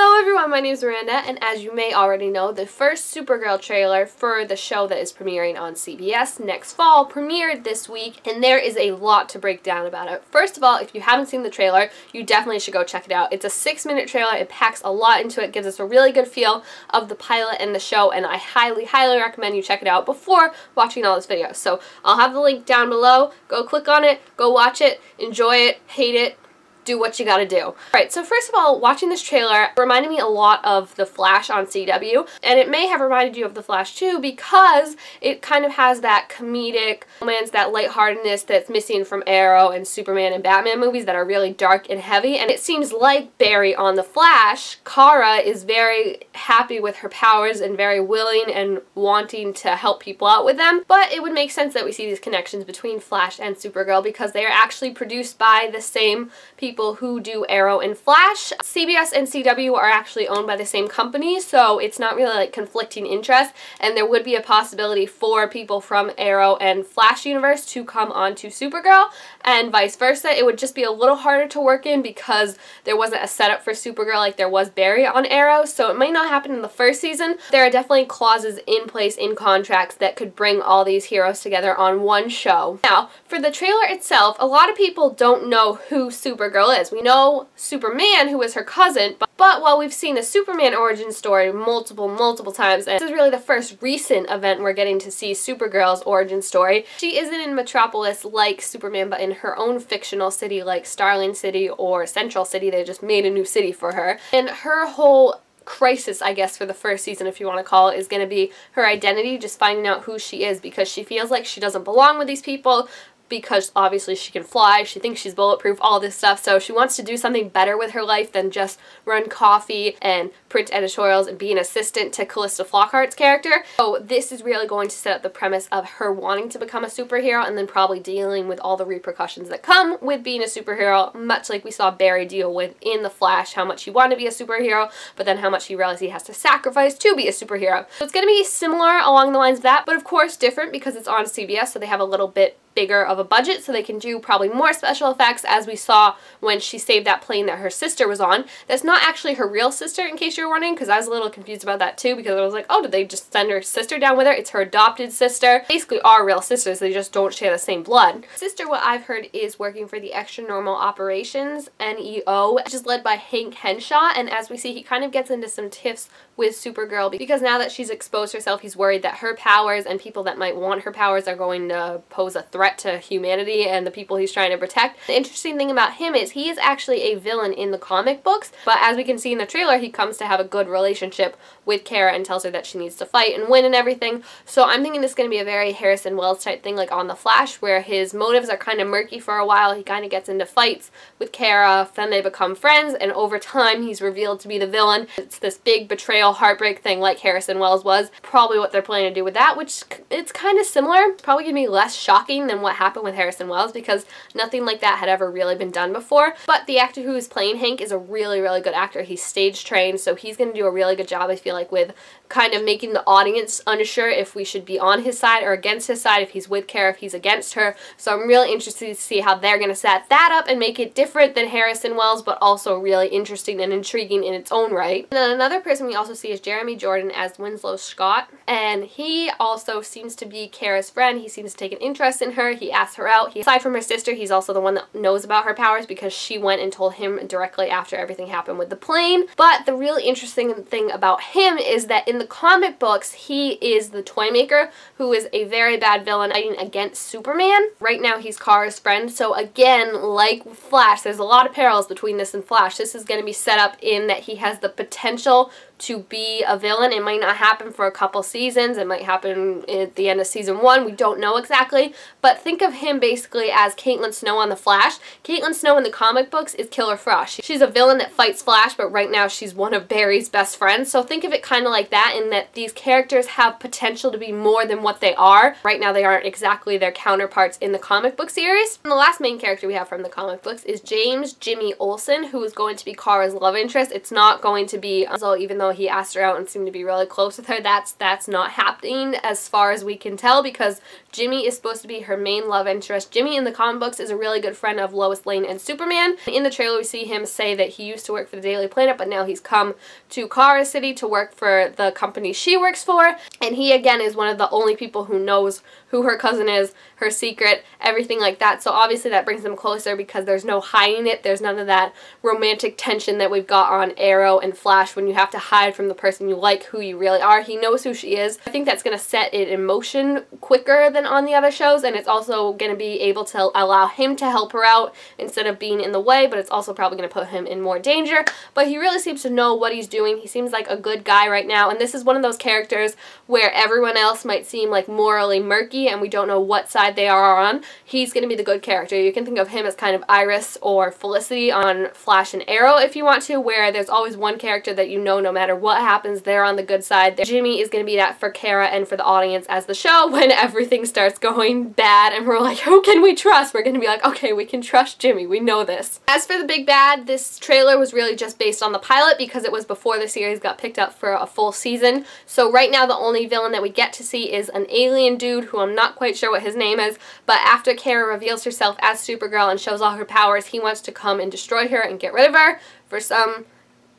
Hello everyone, my name is Miranda, and as you may already know, the first Supergirl trailer for the show that is premiering on CBS next fall premiered this week, and there is a lot to break down about it. First of all, if you haven't seen the trailer, you definitely should go check it out. It's a 6-minute trailer, it packs a lot into it, gives us a really good feel of the pilot and the show, and I highly recommend you check it out before watching all this video. So I'll have the link down below, go click on it, go watch it, enjoy it, hate it, do what you gotta do. Alright, so first of all, watching this trailer reminded me a lot of The Flash on CW, and it may have reminded you of The Flash too because it kind of has that comedic romance, that lightheartedness that's missing from Arrow and Superman and Batman movies that are really dark and heavy, and it seems like Barry on The Flash, Kara is very happy with her powers and very willing and wanting to help people out with them, but it would make sense that we see these connections between Flash and Supergirl because they are actually produced by the same people who do Arrow and Flash. CBS and CW are actually owned by the same company, so it's not really like conflicting interests, and there would be a possibility for people from Arrow and Flash universe to come onto Supergirl, and vice versa. It would just be a little harder to work in because there wasn't a setup for Supergirl like there was Barry on Arrow, so it might not happen in the first season. There are definitely clauses in place in contracts that could bring all these heroes together on one show. Now, for the trailer itself, a lot of people don't know who Supergirl is. We know Superman, who is her cousin, but while we've seen the Superman origin story multiple times, and this is really the first recent event we're getting to see Supergirl's origin story, she isn't in Metropolis like Superman, but in her own fictional city like Starling City or Central City. They just made a new city for her. And her whole crisis, I guess, for the first season, if you want to call it, is going to be her identity, just finding out who she is because she feels like she doesn't belong with these people, because obviously she can fly, she thinks she's bulletproof, all this stuff, so she wants to do something better with her life than just run coffee and print editorials and be an assistant to Callista Flockhart's character. So this is really going to set up the premise of her wanting to become a superhero and then probably dealing with all the repercussions that come with being a superhero, much like we saw Barry deal with in The Flash, how much he wanted to be a superhero, but then how much he realized he has to sacrifice to be a superhero. So it's going to be similar along the lines of that, but of course different because it's on CBS, so they have a little bit bigger of a budget, so they can do probably more special effects, as we saw when she saved that plane that her sister was on. That's not actually her real sister, in case you were wondering, because I was a little confused about that too, because I was like, oh, did they just send her sister down with her? It's her adopted sister. Basically are real sisters, they just don't share the same blood. Sister, what I've heard, is working for the Extra Normal Operations, NEO, which is led by Hank Henshaw, and as we see, he kind of gets into some tiffs with Supergirl because now that she's exposed herself, he's worried that her powers and people that might want her powers are going to pose a threat to humanity and the people he's trying to protect. The interesting thing about him is he is actually a villain in the comic books, but as we can see in the trailer, he comes to have a good relationship with Kara and tells her that she needs to fight and win and everything. So I'm thinking this is going to be a very Harrison Wells type thing like on The Flash, where his motives are kind of murky for a while. He kind of gets into fights with Kara, then they become friends, and over time he's revealed to be the villain. It's this big betrayal, heartbreak thing like Harrison Wells was. Probably what they're planning to do with that, which it's kind of similar. It's probably going to be less shocking than what happened with Harrison Wells because nothing like that had ever really been done before. But the actor who is playing Hank is a really good actor. He's stage trained, so he's going to do a really good job, I feel like, with kind of making the audience unsure if we should be on his side or against his side, if he's with Kara, if he's against her. So I'm really interested to see how they're going to set that up and make it different than Harrison Wells, but also really interesting and intriguing in its own right. And then another person we also see is Jeremy Jordan as Winslow Scott, and he also seems to be Kara's friend. He seems to take an interest in her. He asks her out. Aside from her sister, he's also the one that knows about her powers because she went and told him directly after everything happened with the plane. But the really interesting thing about him is that in the comic books, he is the Toymaker, who is a very bad villain fighting against Superman. Right now, he's Kara's friend. So again, like Flash, there's a lot of parallels between this and Flash. This is going to be set up in that he has the potential to be a villain. It might not happen for a couple seasons. It might happen at the end of season 1. We don't know exactly. But think of him basically as Caitlin Snow on The Flash. Caitlin Snow in the comic books is Killer Frost. She's a villain that fights Flash, but right now she's one of Barry's best friends. So think of it kind of like that, in that these characters have potential to be more than what they are. Right now they aren't exactly their counterparts in the comic book series. And the last main character we have from the comic books is James Jimmy Olsen, who is going to be Kara's love interest. It's not going to be Winslow, even though know he asked her out and seemed to be really close with her. That's not happening as far as we can tell, because Jimmy is supposed to be her main love interest. Jimmy in the comic books is a really good friend of Lois Lane and Superman. In the trailer we see him say that he used to work for the Daily Planet, but now he's come to Kara City to work for the company she works for, and he again is one of the only people who knows who her cousin is, her secret, everything like that. So obviously that brings them closer because there's no hiding it. There's none of that romantic tension that we've got on Arrow and Flash when you have to hide from the person you like who you really are. He knows who she is. I think that's going to set it in motion quicker than on the other shows, and it's also going to be able to allow him to help her out instead of being in the way, but it's also probably going to put him in more danger. But he really seems to know what he's doing. He seems like a good guy right now, and this is one of those characters where everyone else might seem like morally murky and we don't know what side they are on. He's going to be the good character. You can think of him as kind of Iris or Felicity on Flash and Arrow if you want to, where there's always one character that you know no matter what happens, they're on the good side. Jimmy is going to be that for Kara and for the audience as the show when everything starts going bad and we're like, who can we trust? We're going to be like, okay, we can trust Jimmy. We know this. As for the big bad, this trailer was really just based on the pilot because it was before the series got picked up for a full season. So right now the only villain that we get to see is an alien dude who I'm not quite sure what his name is, but after Kara reveals herself as Supergirl and shows all her powers, he wants to come and destroy her and get rid of her for some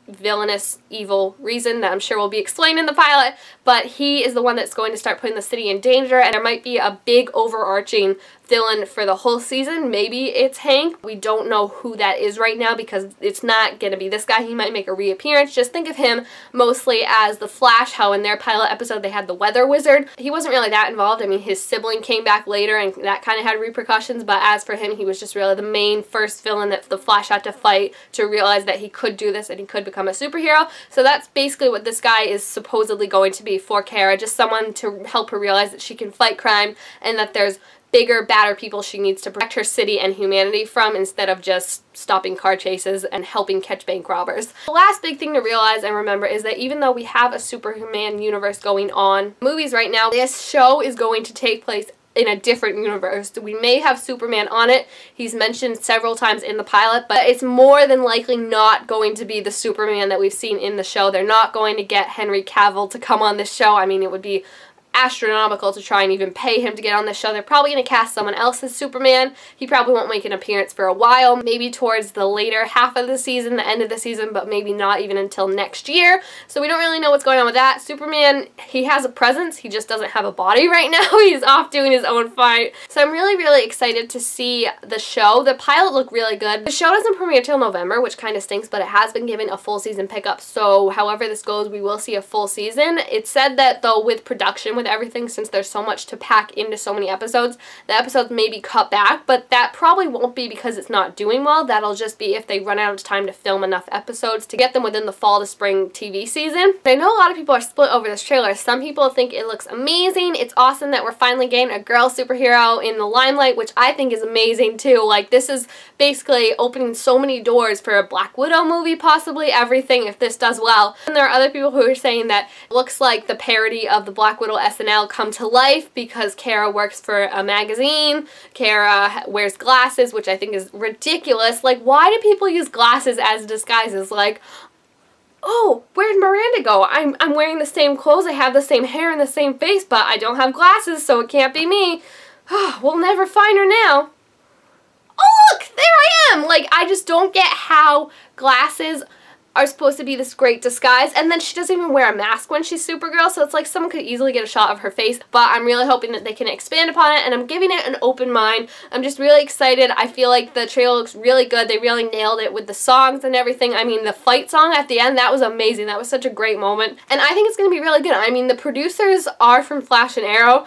villainous, evil reason that I'm sure will be explained in the pilot, but he is the one that's going to start putting the city in danger, and there might be a big overarching villain for the whole season. Maybe it's Hank. We don't know who that is right now because it's not going to be this guy. He might make a reappearance. Just think of him mostly as the Flash, how in their pilot episode they had the weather wizard. He wasn't really that involved. I mean, his sibling came back later and that kind of had repercussions, but as for him, he was just really the main first villain that the Flash had to fight to realize that he could do this and he could become a superhero. So that's basically what this guy is supposedly going to be for Kara, just someone to help her realize that she can fight crime and that there's bigger, badder people she needs to protect her city and humanity from instead of just stopping car chases and helping catch bank robbers. The last big thing to realize and remember is that even though we have a Superman universe going on movies right now, this show is going to take place in a different universe. We may have Superman on it. He's mentioned several times in the pilot, but it's more than likely not going to be the Superman that we've seen in the show. They're not going to get Henry Cavill to come on this show. I mean, it would be astronomical to try and even pay him to get on this show. They're probably going to cast someone else as Superman. He probably won't make an appearance for a while, maybe towards the later half of the season, the end of the season, but maybe not even until next year. So we don't really know what's going on with that. Superman, he has a presence, he just doesn't have a body right now. He's off doing his own fight. So I'm really, really excited to see the show. The pilot looked really good. The show doesn't premiere till November, which kind of stinks, but it has been given a full season pickup. So however this goes, we will see a full season. It said that though with production, with everything, since there's so much to pack into so many episodes, the episodes may be cut back, but that probably won't be because it's not doing well. That'll just be if they run out of time to film enough episodes to get them within the fall to spring TV season. I know a lot of people are split over this trailer. Some people think it looks amazing. It's awesome that we're finally getting a girl superhero in the limelight, which I think is amazing too. Like, this is basically opening so many doors for a Black Widow movie, possibly everything if this does well. And there are other people who are saying that it looks like the parody of the Black Widow SNL come to life because Kara works for a magazine. Kara wears glasses, which I think is ridiculous. Like, why do people use glasses as disguises? Like, oh, where'd Miranda go? I'm wearing the same clothes, I have the same hair and the same face, but I don't have glasses, so it can't be me. We'll never find her now. Oh, look, there I am! Like, I just don't get how glasses are supposed to be this great disguise, and then she doesn't even wear a mask when she's Supergirl, so it's like someone could easily get a shot of her face, but I'm really hoping that they can expand upon it, and I'm giving it an open mind. I'm just really excited. I feel like the trailer looks really good. They really nailed it with the songs and everything. I mean, the fight song at the end, that was amazing. That was such a great moment, and I think it's going to be really good. I mean, the producers are from Flash and Arrow.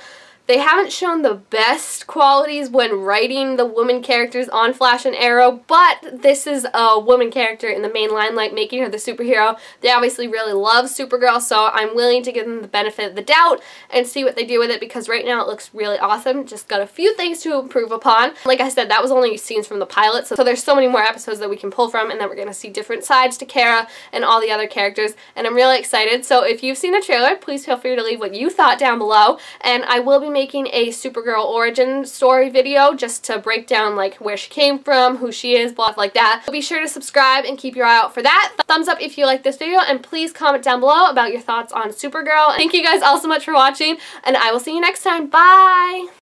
They haven't shown the best qualities when writing the woman characters on Flash and Arrow, but this is a woman character in the main limelight, making her the superhero. They obviously really love Supergirl, so I'm willing to give them the benefit of the doubt and see what they do with it, because right now it looks really awesome. Just got a few things to improve upon. Like I said, that was only scenes from the pilot, so there's so many more episodes that we can pull from, and then we're going to see different sides to Kara and all the other characters, and I'm really excited. So if you've seen the trailer, please feel free to leave what you thought down below, and I will be making a Supergirl origin story video just to break down like where she came from, who she is, blah like that. So be sure to subscribe and keep your eye out for that. Thumbs up if you like this video, and please comment down below about your thoughts on Supergirl. Thank you guys all so much for watching, and I will see you next time. Bye!